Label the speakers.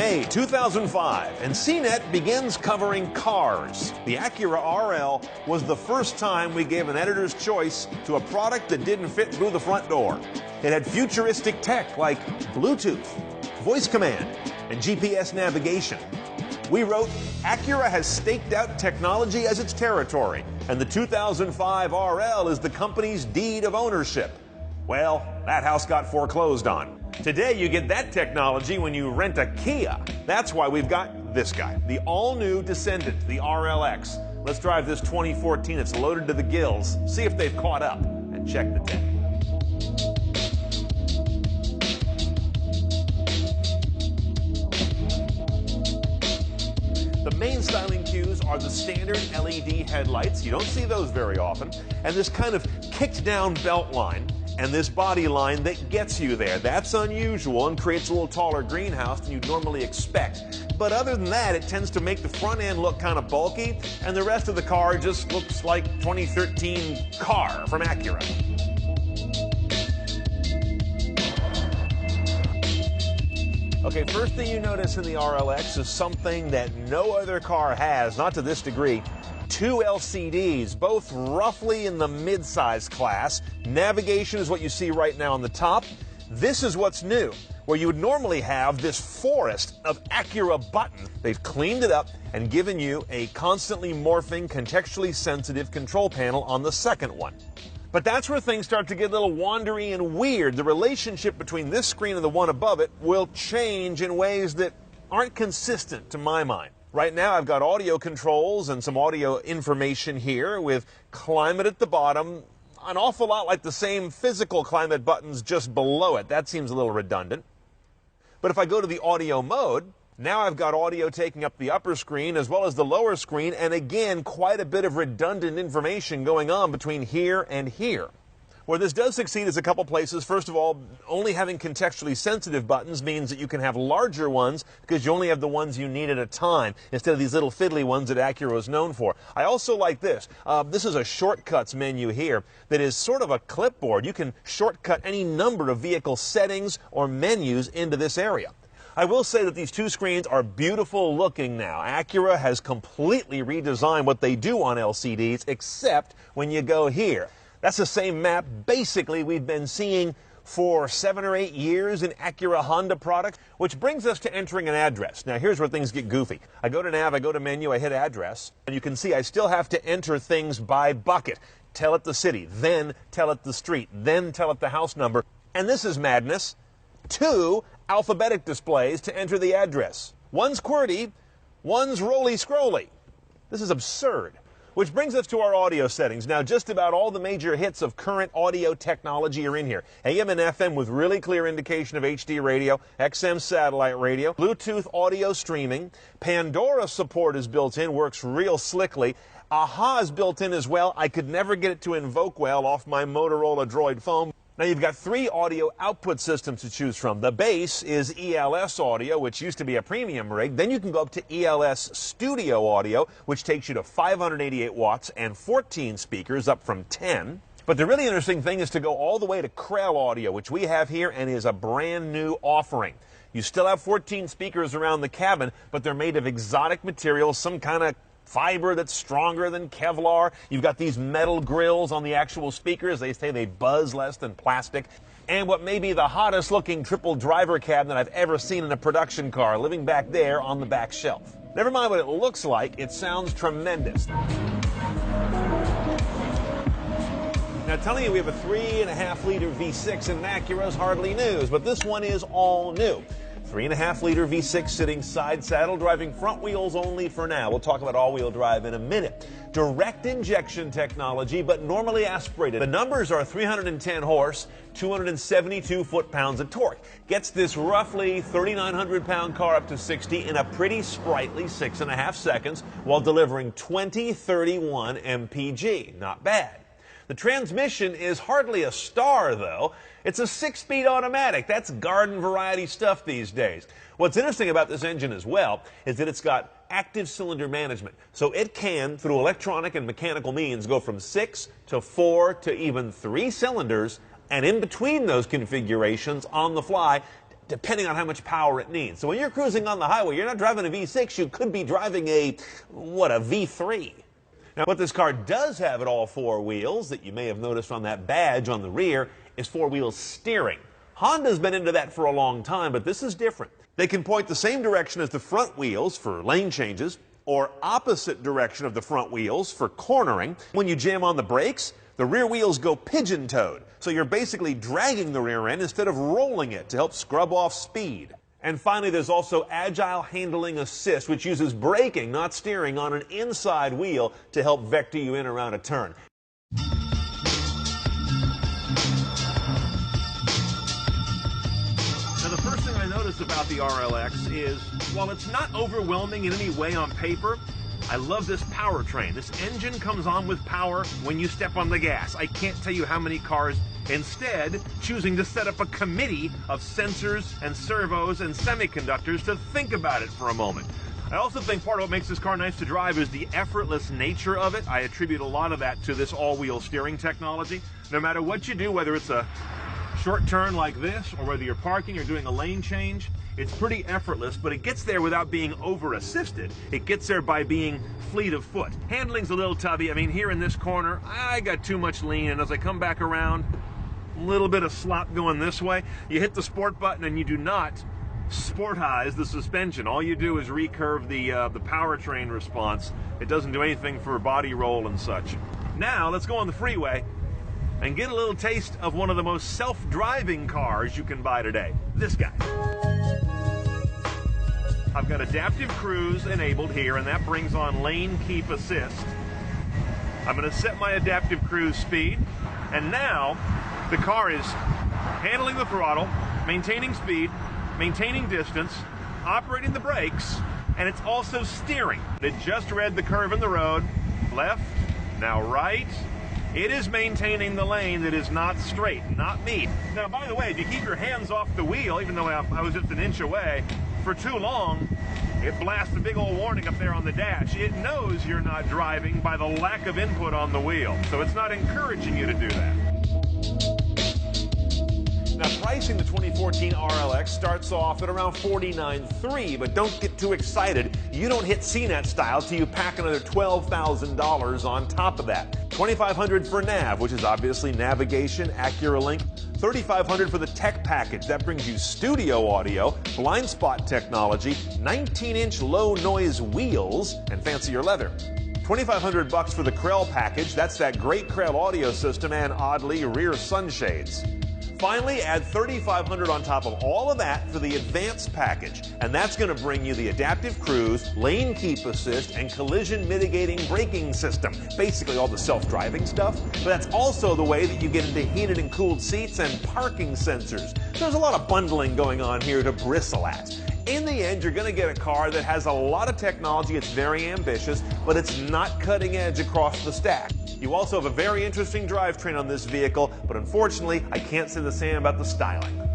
Speaker 1: May 2005, and CNET begins covering cars. The Acura RL was the first time we gave an editor's choice to a product that didn't fit through the front door. It had futuristic tech like Bluetooth, voice command, and GPS navigation. We wrote, Acura has staked out technology as its territory, and the 2005 RL is the company's deed of ownership. Well, that house got foreclosed on. Today, you get that technology when you rent a Kia. That's why we've got this guy, the all-new Descendant, the RLX. Let's drive this 2014. It's loaded to the gills. See if they've caught up, and check the tech. The main styling cues are the standard LED headlights. You don't see those very often. And this kind of kicked down belt line and this body line that gets you there. That's unusual and creates a little taller greenhouse than you'd normally expect. But other than that, it tends to make the front end look kind of bulky, and the rest of the car just looks like 2013 car from Acura. Okay, first thing you notice in the RLX is something that no other car has, not to this degree. Two LCDs, both roughly in the mid-size class. Navigation is what you see right now on the top. This is what's new, where you would normally have this forest of Acura buttons. They've cleaned it up and given you a constantly morphing, contextually sensitive control panel on the second one. But that's where things start to get a little wandery and weird. The relationship between this screen and the one above it will change in ways that aren't consistent to my mind. Right now I've got audio controls and some audio information here with climate at the bottom, an awful lot like the same physical climate buttons just below it. That seems a little redundant. But if I go to the audio mode, now I've got audio taking up the upper screen as well as the lower screen, and again, quite a bit of redundant information going on between here and here. Where this does succeed is a couple places. First of all, only having contextually sensitive buttons means that you can have larger ones because you only have the ones you need at a time instead of these little fiddly ones that Acura is known for. I also like this. This is a shortcuts menu here that is sort of a clipboard. You can shortcut any number of vehicle settings or menus into this area. I will say that these two screens are beautiful looking now. Acura has completely redesigned what they do on LCDs, except when you go here. That's the same map basically we've been seeing for 7 or 8 years in Acura Honda products, which brings us to entering an address. Now here's where things get goofy. I go to nav, I go to menu, I hit address, and you can see I still have to enter things by bucket. Tell it the city, then tell it the street, then tell it the house number. And this is madness. 2 alphabetic displays to enter the address. One's QWERTY, one's roly-scrolly. This is absurd. Which brings us to our audio settings. Now, just about all the major hits of current audio technology are in here. AM and FM with really clear indication of HD radio, XM satellite radio, Bluetooth audio streaming, Pandora support is built in, works real slickly. AHA is built in as well. I could never get it to invoke well off my Motorola Droid phone. Now you've got 3 audio output systems to choose from. The base is ELS audio, which used to be a premium rig. Then you can go up to ELS Studio Audio, which takes you to 588 watts and 14 speakers, up from 10. But the really interesting thing is to go all the way to Krell Audio, which we have here and is a brand new offering. You still have 14 speakers around the cabin, but they're made of exotic materials, some kind of fiber that's stronger than Kevlar. You've got these metal grills on the actual speakers. They say they buzz less than plastic. And what may be the hottest looking triple driver cabinet I've ever seen in a production car, living back there on the back shelf. Never mind what it looks like, it sounds tremendous. Now telling you we have a 3.5-liter V6 in Acura is hardly news, but this one is all new. 3.5-liter V6 sitting side saddle, driving front wheels only for now. We'll talk about all-wheel drive in a minute. Direct injection technology, but normally aspirated. The numbers are 310 horse, 272 foot-pounds of torque. Gets this roughly 3,900-pound car up to 60 in a pretty sprightly 6.5 seconds while delivering 2031 mpg. Not bad. The transmission is hardly a star, though. It's a 6-speed automatic. That's garden variety stuff these days. What's interesting about this engine as well is that it's got active cylinder management. So it can, through electronic and mechanical means, go from 6 to 4 to even 3 cylinders, and in between those configurations, on the fly, depending on how much power it needs. So when you're cruising on the highway, you're not driving a V6, you could be driving a V3. Now, what this car does have at all four wheels, that you may have noticed on that badge on the rear, is four-wheel steering. Honda's been into that for a long time, but this is different. They can point the same direction as the front wheels for lane changes, or opposite direction of the front wheels for cornering. When you jam on the brakes, the rear wheels go pigeon-toed, so you're basically dragging the rear end instead of rolling it to help scrub off speed. And finally, there's also Agile Handling Assist, which uses braking, not steering, on an inside wheel to help vector you in around a turn. Now, the first thing I notice about the RLX is, while it's not overwhelming in any way on paper, I love this powertrain. This engine comes on with power when you step on the gas. I can't tell you how many cars instead choosing to set up a committee of sensors and servos and semiconductors to think about it for a moment. I also think part of what makes this car nice to drive is the effortless nature of it. I attribute a lot of that to this all-wheel steering technology. No matter what you do, whether it's a short turn like this or whether you're parking or doing a lane change, it's pretty effortless, but it gets there without being over-assisted. It gets there by being fleet of foot. Handling's a little tubby. I mean, here in this corner, I got too much lean, and as I come back around, a little bit of slop going this way. You hit the sport button and you do not sportize the suspension. All you do is recurve the powertrain response. It doesn't do anything for body roll and such. Now, let's go on the freeway and get a little taste of one of the most self-driving cars you can buy today. This guy. I've got adaptive cruise enabled here, and that brings on lane keep assist. I'm going to set my adaptive cruise speed, and now the car is handling the throttle, maintaining speed, maintaining distance, operating the brakes, and it's also steering. It just read the curve in the road, left, now right. It is maintaining the lane that is not straight, not me. Now, by the way, if you keep your hands off the wheel, even though I was just an inch away, for too long, it blasts a big old warning up there on the dash. It knows you're not driving by the lack of input on the wheel, so it's not encouraging you to do that. Now, pricing the 2014 RLX starts off at around $49,300, but don't get too excited. You don't hit CNET style till you pack another $12,000 on top of that. $2,500 for nav, which is obviously navigation, Acura Link. $3,500 for the tech package. That brings you studio audio, blind spot technology, 19-inch low noise wheels, and fancier leather. $2,500 for the Krell package. That's that great Krell audio system and, oddly, rear sunshades. Finally, add $3,500 on top of all of that for the advanced package, and that's going to bring you the adaptive cruise, lane keep assist, and collision mitigating braking system. Basically all the self-driving stuff, but that's also the way that you get into heated and cooled seats and parking sensors. There's a lot of bundling going on here to bristle at. In the end, you're going to get a car that has a lot of technology, it's very ambitious, but it's not cutting edge across the stack. You also have a very interesting drivetrain on this vehicle, but unfortunately, I can't say the same about the styling.